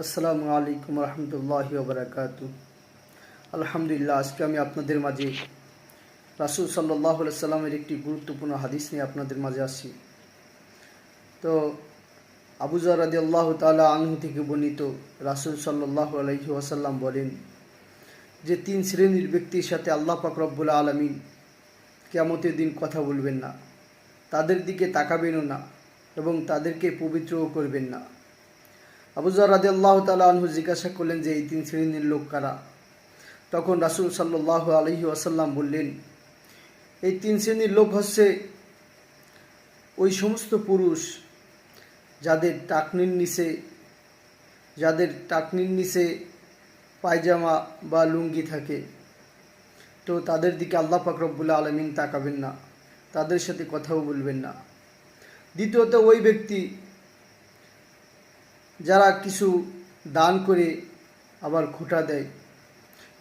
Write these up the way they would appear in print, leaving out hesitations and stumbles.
আসসালামু আলাইকুম রহমতুল্লাহি ওয়া বারাকাতুহু। আলহামদুলিল্লাহ, আজকে আমি আপনাদের মাঝে রাসূল সাল্লাল্লাহু আলাইহি সাল্লামের একটি গুরুত্বপূর্ণ হাদিস নিয়ে আপনাদের মাঝে আসছি। তো আবু যর রাদিয়াল্লাহু তাআলা আনহু থেকে বর্ণিত, রাসূল সাল্লাল্লাহু আলাইহি ওয়াসাল্লাম বলেন যে তিন শ্রেণীর ব্যক্তির সাথে আল্লাহ পাক রব্বুল আলামিন কিয়ামতের দিন কথা বলবেন না, তাদের দিকে তাকাবেনও না এবং তাদেরকে পবিত্রও করবেন না। আবু যর রাদিয়াল্লাহু তাআলা আনহু জিজ্ঞাসা করলেন যে এই তিন শ্রেণীর লোক কারা? তখন রাসূল সাল্লাল্লাহু আলাইহি ওয়াসাল্লাম বললেন, এই তিন শ্রেণীর লোক হচ্ছে ওই সমস্ত পুরুষ যাদের টাকনির নিচে পায়জামা বা লুঙ্গি থাকে, তো তাদের দিকে আল্লাহ পাক রব্বুল আলামিন তাকাবেন না, তাদের সাথে কথাও বলবেন না। দ্বিতীয়ত, ওই ব্যক্তি যারা কিছু দান করে আবার খোঁটা দেয়,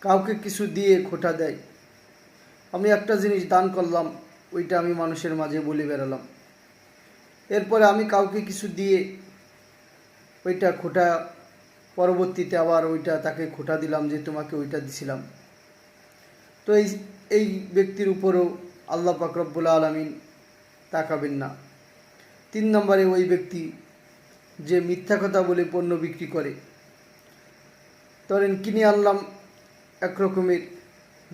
কাউকে কিছু দিয়ে খোঁটা দেয়। আমি একটা জিনিস দান করলাম, ওইটা আমি মানুষের মাঝে বলে বেড়ালাম, এরপরে আমি কাউকে কিছু দিয়ে ওইটা খোঁটা, পরবর্তীতে আবার ওইটা তাকে খোঁটা দিলাম যে তোমাকে ওইটা দিছিলাম। তো এই ব্যক্তির উপরও আল্লাহ পাক রব্বুল আলামিন তাকাবেন না। 3 নম্বরে, ওই ব্যক্তি যে মিথ্যা কথা বলে পণ্য বিক্রি করে। ধরেন কিনে আনলাম একরকমের,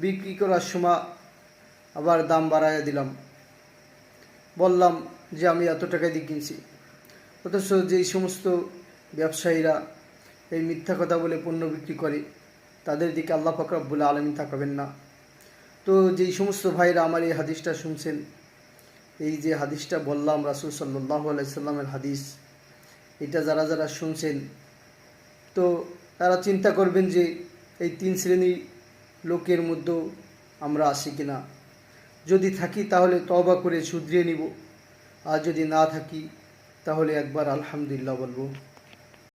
বিক্রি করার সময় আবার দাম বাড়াইয়া দিলাম, বললাম যে আমি এত টাকা দিয়ে কিনছি, অথচ যেই সমস্ত ব্যবসায়ীরা এই মিথ্যা কথা বলে পণ্য বিক্রি করে, তাদের দিকে আল্লাহ পাক রব্বুল আলামিন তাকাবেন না। তো যেই সমস্ত ভাইরা আমার এই হাদিসটা শুনছেন, এই যে হাদিসটা বললাম রাসূল সাল্লাল্লাহু আলাইহি সাল্লামের হাদিস, এটা যারা যারা শুনছেন, তো তারা চিন্তা করবেন যে এই 3 শ্রেণীর লোকের মধ্যেও আমরা আছি কিনা। যদি থাকি তাহলে তওবা করে শুধরিয়ে নিব, আর যদি না থাকি তাহলে একবার আলহামদুলিল্লাহ বলবো।